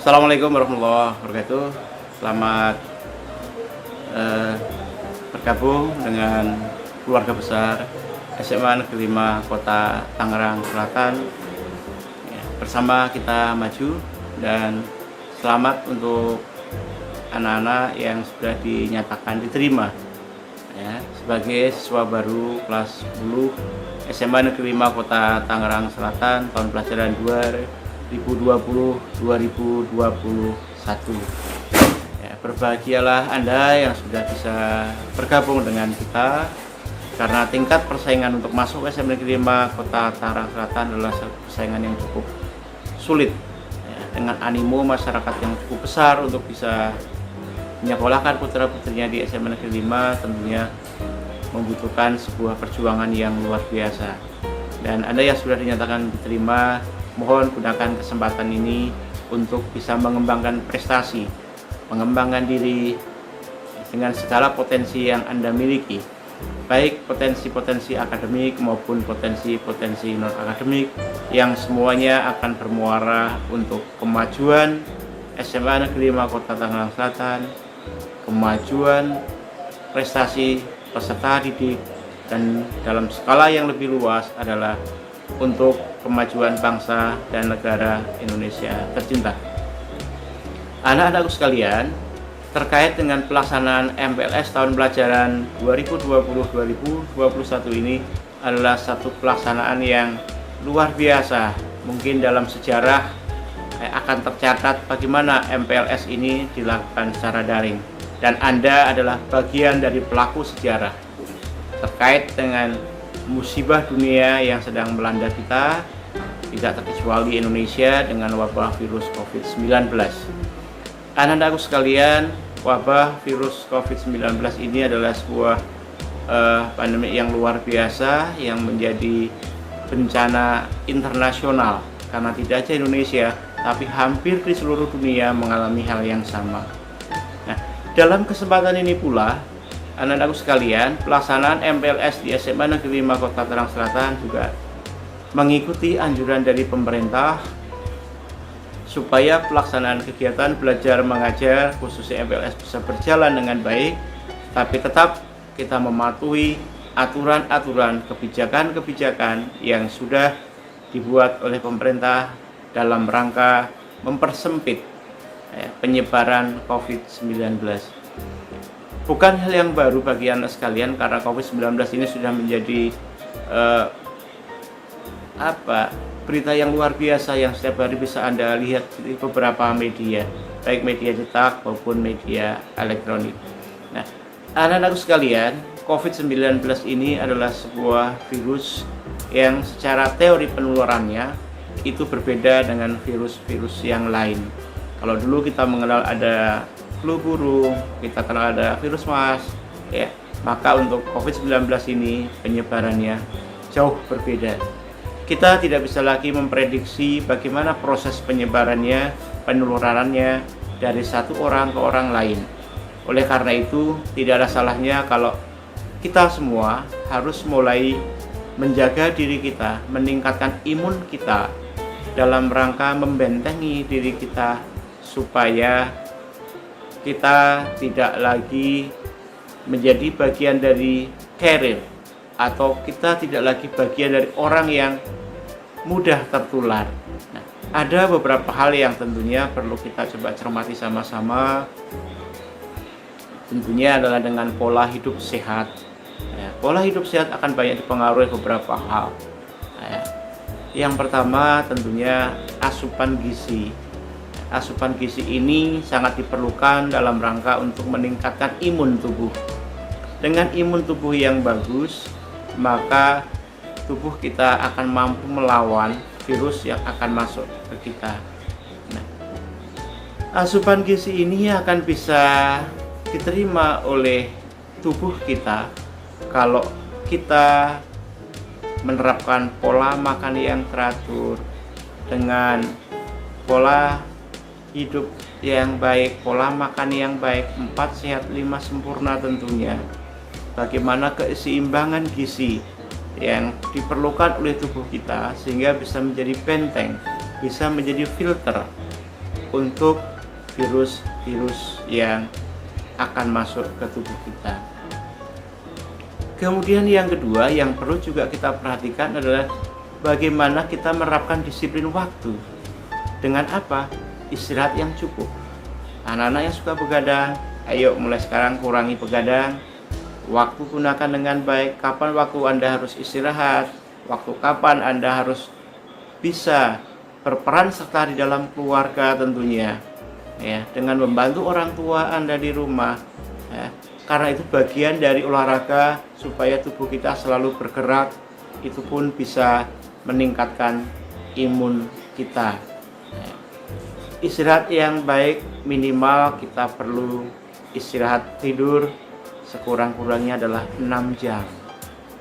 Assalamualaikum warahmatullahi wabarakatuh. Selamat bergabung dengan keluarga besar SMA Negeri 5 Kota Tangerang Selatan. Ya, bersama kita maju, dan selamat untuk anak-anak yang sudah dinyatakan diterima ya, sebagai siswa baru kelas 10 SMA Negeri 5 Kota Tangerang Selatan tahun pelajaran 2020-2021. Ya, berbahagialah Anda yang sudah bisa bergabung dengan kita, karena tingkat persaingan untuk masuk SMA Negeri 5 Kota Tangerang Selatan adalah persaingan yang cukup sulit ya, dengan animo masyarakat yang cukup besar untuk bisa menyekolahkan putra-putrinya di SMA Negeri 5. Tentunya membutuhkan sebuah perjuangan yang luar biasa. Dan Anda yang sudah dinyatakan diterima, mohon gunakan kesempatan ini untuk bisa mengembangkan prestasi, mengembangkan diri dengan segala potensi yang Anda miliki, baik potensi-potensi akademik maupun potensi-potensi non-akademik, yang semuanya akan bermuara untuk kemajuan SMA Negeri 5 Kota Tangerang Selatan, kemajuan prestasi peserta didik, dan dalam skala yang lebih luas adalah untuk kemajuan bangsa dan negara Indonesia tercinta. Anak-anakku sekalian, terkait dengan pelaksanaan MPLS tahun pelajaran 2020-2021 ini adalah satu pelaksanaan yang luar biasa. Mungkin dalam sejarah akan tercatat bagaimana MPLS ini dilakukan secara daring, dan Anda adalah bagian dari pelaku sejarah terkait dengan musibah dunia yang sedang melanda kita, tidak terkecuali Indonesia dengan wabah virus COVID-19. Anak-anakku sekalian, wabah virus COVID-19 ini adalah sebuah pandemi yang luar biasa yang menjadi bencana internasional, karena tidak saja Indonesia tapi hampir di seluruh dunia mengalami hal yang sama. Nah, dalam kesempatan ini pula, anak-anakku sekalian, pelaksanaan MPLS di SMA Negeri 5 Kota Tangerang Selatan juga mengikuti anjuran dari pemerintah supaya pelaksanaan kegiatan belajar mengajar khususnya MPLS bisa berjalan dengan baik, tapi tetap kita mematuhi aturan-aturan, kebijakan-kebijakan yang sudah dibuat oleh pemerintah dalam rangka mempersempit penyebaran COVID-19. Bukan hal yang baru bagi Anda sekalian, karena COVID-19 ini sudah menjadi berita yang luar biasa yang setiap hari bisa Anda lihat di beberapa media, baik media cetak maupun media elektronik. Nah, anak-anakku sekalian, COVID-19 ini adalah sebuah virus yang secara teori penularannya itu berbeda dengan virus-virus yang lain. Kalau dulu kita mengenal ada flu burung, kita kenal ada virus MERS, ya, maka untuk COVID-19 ini penyebarannya jauh berbeda. Kita tidak bisa lagi memprediksi bagaimana proses penyebarannya, penularannya dari satu orang ke orang lain. Oleh karena itu, tidak ada salahnya kalau kita semua harus mulai menjaga diri kita, meningkatkan imun kita dalam rangka membentengi diri kita supaya kita tidak lagi menjadi bagian dari carrier, atau kita tidak lagi bagian dari orang yang mudah tertular. Nah, ada beberapa hal yang tentunya perlu kita coba cermati sama-sama. Tentunya adalah dengan pola hidup sehat. Ya, pola hidup sehat akan banyak dipengaruhi beberapa hal. Ya, yang pertama tentunya asupan gizi. Asupan gizi ini sangat diperlukan dalam rangka untuk meningkatkan imun tubuh. Dengan imun tubuh yang bagus, maka tubuh kita akan mampu melawan virus yang akan masuk ke kita. Nah, asupan gizi ini akan bisa diterima oleh tubuh kita kalau kita menerapkan pola makan yang teratur dengan pola hidup yang baik, pola makan yang baik, 4 sehat 5 sempurna tentunya. Bagaimana keseimbangan gizi yang diperlukan oleh tubuh kita sehingga bisa menjadi benteng, bisa menjadi filter untuk virus-virus yang akan masuk ke tubuh kita. Kemudian yang kedua yang perlu juga kita perhatikan adalah bagaimana kita menerapkan disiplin waktu. Dengan apa? Istirahat yang cukup. Anak-anak yang suka begadang, ayo mulai sekarang kurangi begadang. Waktu gunakan dengan baik. Kapan waktu Anda harus istirahat, waktu kapan Anda harus bisa berperan serta di dalam keluarga tentunya, ya, dengan membantu orang tua Anda di rumah, ya. Karena itu bagian dari olahraga supaya tubuh kita selalu bergerak, itu pun bisa meningkatkan imun kita. Istirahat yang baik, minimal kita perlu istirahat tidur sekurang-kurangnya adalah 6 jam.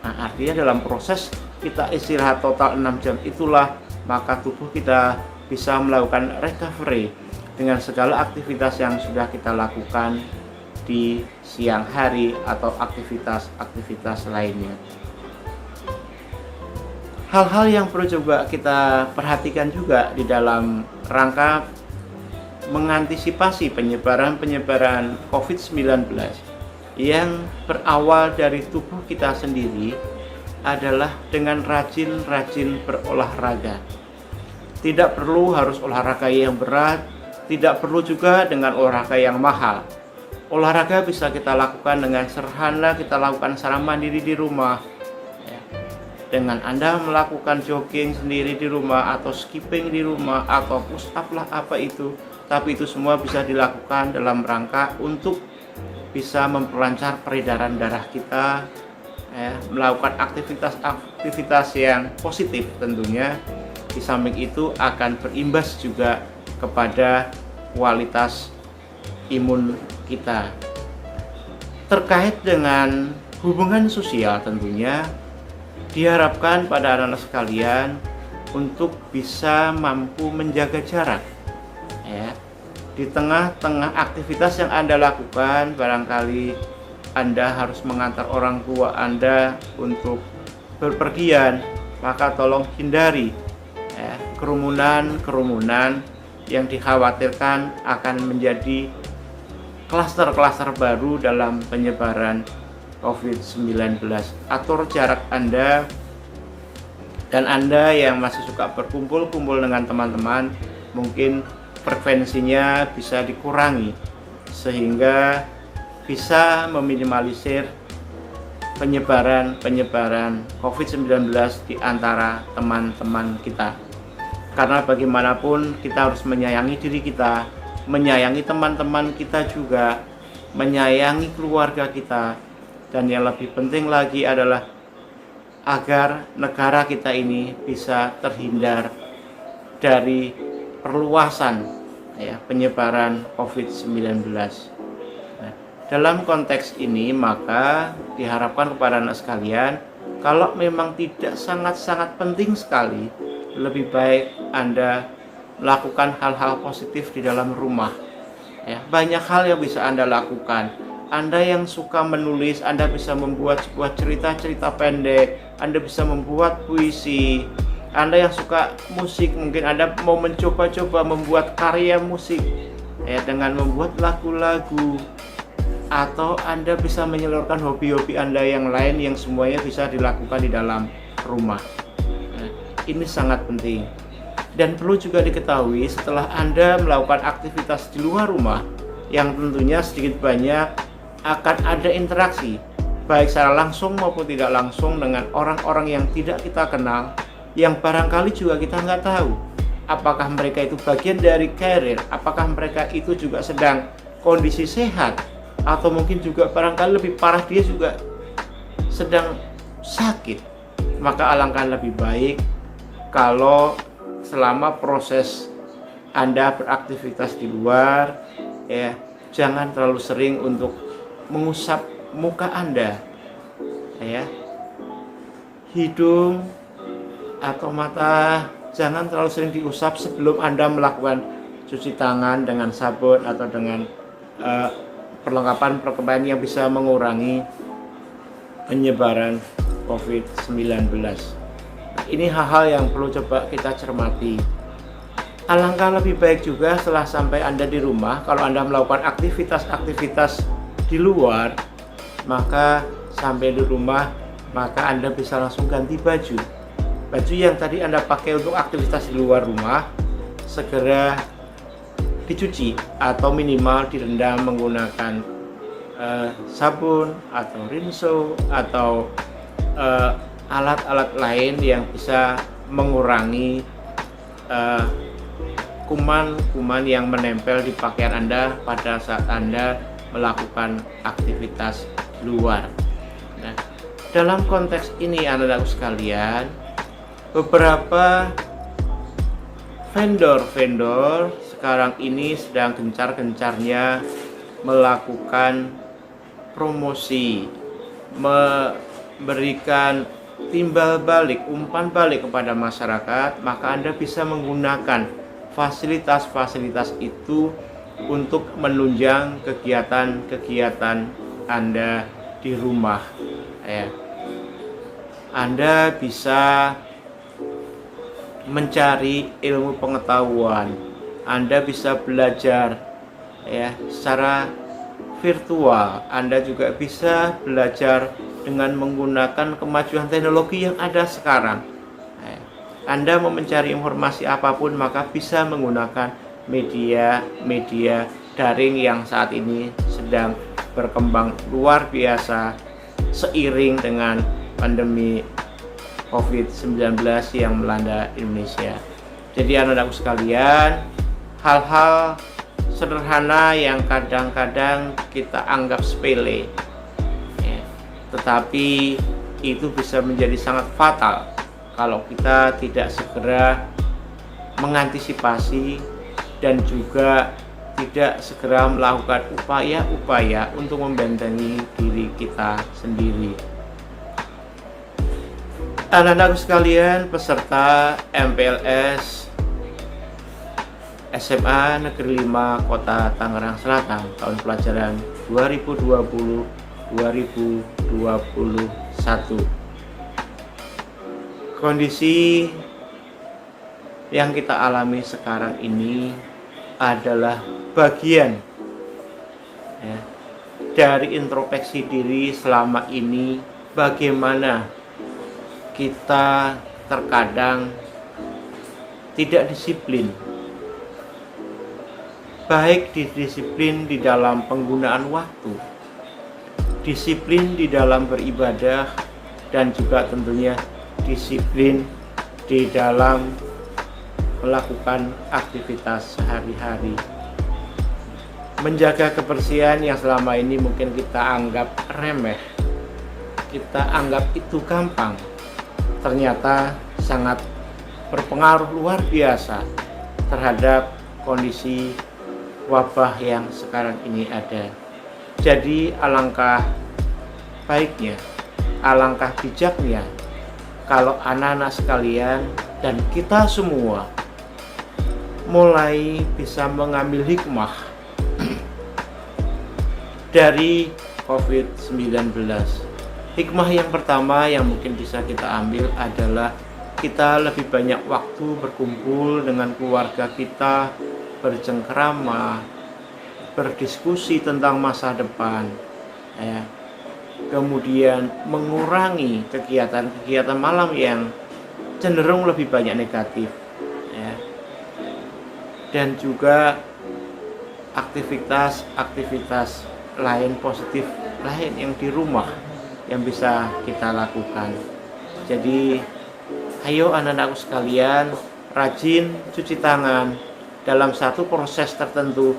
Nah, artinya dalam proses kita istirahat total 6 jam itulah maka tubuh kita bisa melakukan recovery dengan segala aktivitas yang sudah kita lakukan di siang hari atau aktivitas-aktivitas lainnya. Hal-hal yang perlu juga kita perhatikan juga di dalam rangka mengantisipasi penyebaran COVID-19 yang berawal dari tubuh kita sendiri adalah dengan rajin-rajin berolahraga. Tidak perlu harus olahraga yang berat, tidak perlu juga dengan olahraga yang mahal. Olahraga bisa kita lakukan dengan sederhana, kita lakukan secara mandiri di rumah. Dengan Anda melakukan jogging sendiri di rumah atau skipping di rumah atau push up lah apa itu, tapi itu semua bisa dilakukan dalam rangka untuk bisa memperlancar peredaran darah kita, melakukan aktivitas yang positif tentunya. Di samping itu akan berimbas juga kepada kualitas imun kita. Terkait dengan hubungan sosial tentunya diharapkan pada anak-anak sekalian untuk bisa mampu menjaga jarak, ya. Di tengah-tengah aktivitas yang Anda lakukan, barangkali Anda harus mengantar orang tua Anda untuk berpergian, maka tolong hindari kerumunan-kerumunan yang dikhawatirkan akan menjadi klaster-klaster baru dalam penyebaran COVID-19. Atur jarak Anda, dan Anda yang masih suka berkumpul-kumpul dengan teman-teman, mungkin frekuensinya bisa dikurangi sehingga bisa meminimalisir penyebaran COVID-19 di antara teman-teman kita. Karena bagaimanapun kita harus menyayangi diri kita, menyayangi teman-teman kita juga, menyayangi keluarga kita, dan yang lebih penting lagi adalah agar negara kita ini bisa terhindar dari perluasan penyebaran COVID-19. Nah, dalam konteks ini maka diharapkan kepada anak sekalian, kalau memang tidak sangat-sangat penting sekali, lebih baik Anda melakukan hal-hal positif di dalam rumah. Banyak hal yang bisa Anda lakukan. Anda yang suka menulis, Anda bisa membuat sebuah cerita-cerita pendek, Anda bisa membuat puisi. Anda yang suka musik, mungkin Anda mau mencoba-coba membuat karya musik, dengan membuat lagu-lagu. Atau Anda bisa menyalurkan hobi-hobi Anda yang lain yang semuanya bisa dilakukan di dalam rumah. Ini sangat penting. Dan perlu juga diketahui, setelah Anda melakukan aktivitas di luar rumah, yang tentunya sedikit banyak akan ada interaksi, baik secara langsung maupun tidak langsung dengan orang-orang yang tidak kita kenal, yang barangkali juga kita nggak tahu apakah mereka itu bagian dari karir, apakah mereka itu juga sedang kondisi sehat, atau mungkin juga barangkali lebih parah dia juga sedang sakit. Maka alangkah lebih baik kalau selama proses Anda beraktivitas di luar, jangan terlalu sering untuk mengusap muka Anda, hidung atau mata jangan terlalu sering diusap sebelum Anda melakukan cuci tangan dengan sabun atau dengan perlengkapan yang bisa mengurangi penyebaran COVID-19. Ini hal-hal yang perlu coba kita cermati. Alangkah lebih baik juga setelah sampai Anda di rumah, kalau Anda melakukan aktivitas-aktivitas di luar, maka sampai di rumah, maka Anda bisa langsung ganti baju. Baju yang tadi Anda pakai untuk aktivitas di luar rumah, segera dicuci atau minimal direndam menggunakan sabun atau rinso atau alat-alat lain yang bisa mengurangi kuman-kuman yang menempel di pakaian Anda pada saat Anda melakukan aktivitas luar. Nah, dalam konteks ini anak-anakku sekalian, beberapa vendor-vendor sekarang ini sedang gencar-gencarnya melakukan promosi, memberikan timbal balik, umpan balik kepada masyarakat. Maka Anda bisa menggunakan fasilitas-fasilitas itu untuk menunjang kegiatan-kegiatan Anda di rumah. Anda bisa mencari ilmu pengetahuan, Anda bisa belajar secara virtual, Anda juga bisa belajar dengan menggunakan kemajuan teknologi yang ada sekarang. Anda mau mencari informasi apapun, maka bisa menggunakan media daring yang saat ini sedang berkembang luar biasa seiring dengan pandemi COVID-19 yang melanda Indonesia. Jadi anak-anakku sekalian, hal-hal sederhana yang kadang-kadang kita anggap sepele, tetapi itu bisa menjadi sangat fatal kalau kita tidak segera mengantisipasi dan juga tidak segera melakukan upaya-upaya untuk membentengi diri kita sendiri. Anak-anakku sekalian, peserta MPLS SMA Negeri 5 Kota Tangerang Selatan tahun pelajaran 2020-2021. Kondisi yang kita alami sekarang ini adalah bagian dari introspeksi diri selama ini, bagaimana kita terkadang tidak disiplin, baik disiplin di dalam penggunaan waktu, disiplin di dalam beribadah, dan juga tentunya disiplin di dalam melakukan aktivitas sehari-hari. Menjaga kebersihan yang selama ini mungkin kita anggap remeh, kita anggap itu gampang, ternyata sangat berpengaruh luar biasa terhadap kondisi wabah yang sekarang ini ada. Jadi alangkah baiknya, alangkah bijaknya kalau anak-anak sekalian dan kita semua mulai bisa mengambil hikmah dari COVID-19. Hikmah yang pertama yang mungkin bisa kita ambil adalah kita lebih banyak waktu berkumpul dengan keluarga kita, bercengkrama, berdiskusi tentang masa depan, kemudian mengurangi kegiatan-kegiatan malam yang cenderung lebih banyak negatif, dan juga aktivitas lain positif lain yang di rumah yang bisa kita lakukan. Jadi ayo anak-anakku sekalian, rajin cuci tangan dalam satu proses tertentu,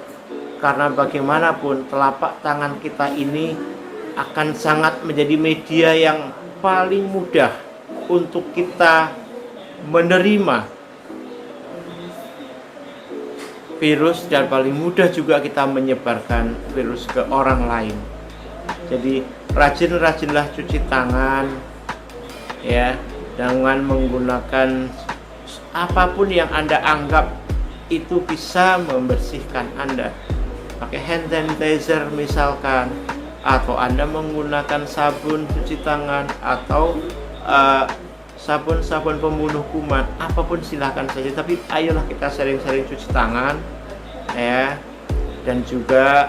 karena bagaimanapun telapak tangan kita ini akan sangat menjadi media yang paling mudah untuk kita menerima virus, dan paling mudah juga kita menyebarkan virus ke orang lain. Jadi rajin-rajinlah cuci tangan dengan menggunakan apapun yang Anda anggap itu bisa membersihkan Anda. Pakai hand sanitizer misalkan, atau Anda menggunakan sabun cuci tangan, atau sabun pembunuh kuman, apapun silahkan saja. Tapi ayolah kita sering-sering cuci tangan, ya. Dan juga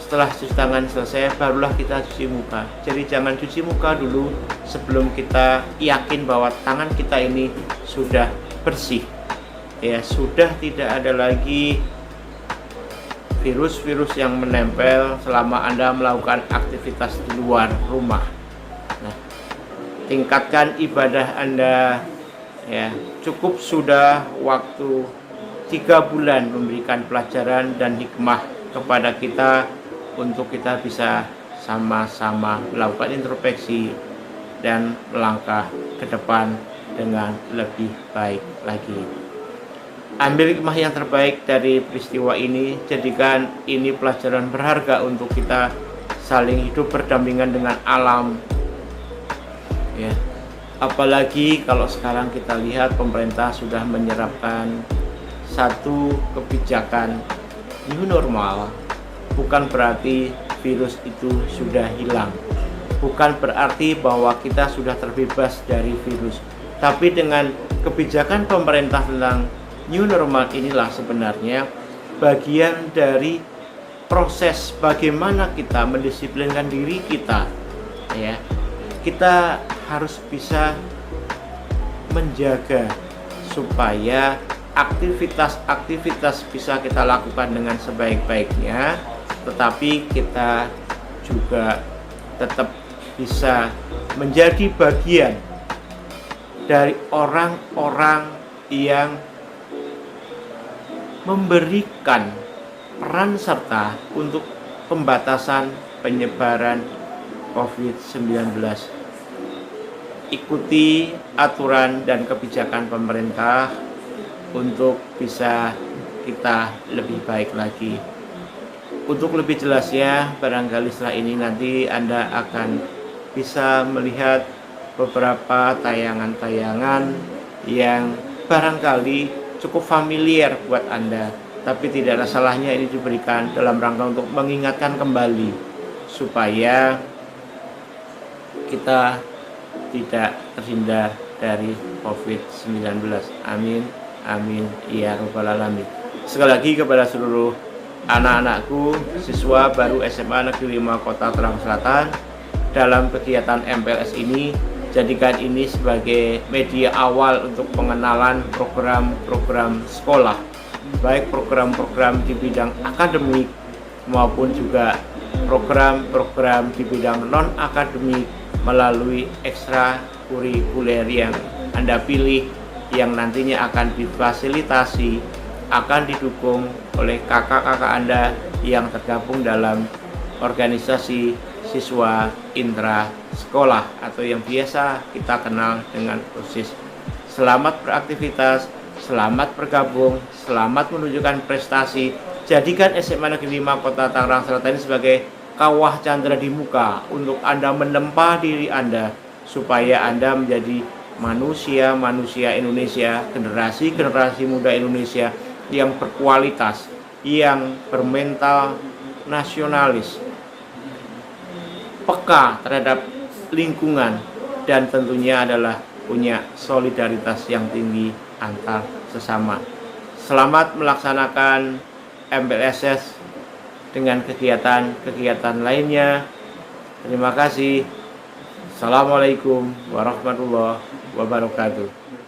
setelah cuci tangan selesai, barulah kita cuci muka. Jadi jangan cuci muka dulu sebelum kita yakin bahwa tangan kita ini sudah bersih, ya, sudah tidak ada lagi virus-virus yang menempel selama Anda melakukan aktivitas di luar rumah. Nah, tingkatkan ibadah Anda, ya. Cukup sudah waktu 3 bulan memberikan pelajaran dan hikmah kepada kita untuk kita bisa sama-sama melakukan introspeksi dan melangkah ke depan dengan lebih baik lagi. Ambil hikmah yang terbaik dari peristiwa ini, jadikan ini pelajaran berharga untuk kita saling hidup berdampingan dengan alam, ya. Apalagi kalau sekarang kita lihat pemerintah sudah menyerapkan satu kebijakan new normal. Bukan berarti virus itu sudah hilang, bukan berarti bahwa kita sudah terbebas dari virus, tapi dengan kebijakan pemerintah tentang new normal inilah sebenarnya bagian dari proses bagaimana kita mendisiplinkan diri kita, ya. Kita harus bisa menjaga supaya aktivitas bisa kita lakukan dengan sebaik-baiknya, tetapi kita juga tetap bisa menjadi bagian dari orang-orang yang memberikan peran serta untuk pembatasan penyebaran COVID-19. Ikuti aturan dan kebijakan pemerintah untuk bisa kita lebih baik lagi. Untuk lebih jelasnya, barangkali setelah ini nanti Anda akan bisa melihat beberapa tayangan-tayangan yang barangkali cukup familiar buat Anda, tapi tidak ada salahnya ini diberikan dalam rangka untuk mengingatkan kembali supaya kita tidak terhindar dari COVID-19. Amin, amin, ya rabbal alamin. Sekali lagi kepada seluruh anak-anakku, siswa baru SMA Negeri 5 Kota Tangerang Selatan, dalam kegiatan MPLS ini, jadikan ini sebagai media awal untuk pengenalan program-program sekolah, baik program-program di bidang akademik maupun juga program-program di bidang non-akademik melalui ekstrakurikuler yang Anda pilih, yang nantinya akan difasilitasi, akan didukung oleh kakak-kakak Anda yang tergabung dalam organisasi siswa intra sekolah atau yang biasa kita kenal dengan OSIS. Selamat beraktivitas, selamat bergabung, selamat menunjukkan prestasi. Jadikan SMA Negeri 5 Kota Tangerang Selatan ini sebagai kawah candra di muka untuk Anda menempa diri Anda supaya Anda menjadi manusia-manusia Indonesia, generasi-generasi muda Indonesia yang berkualitas, yang bermental nasionalis, peka terhadap lingkungan, dan tentunya adalah punya solidaritas yang tinggi antar sesama. Selamat melaksanakan MPLS dengan kegiatan-kegiatan lainnya. Terima kasih. Assalamualaikum warahmatullahi wabarakatuh.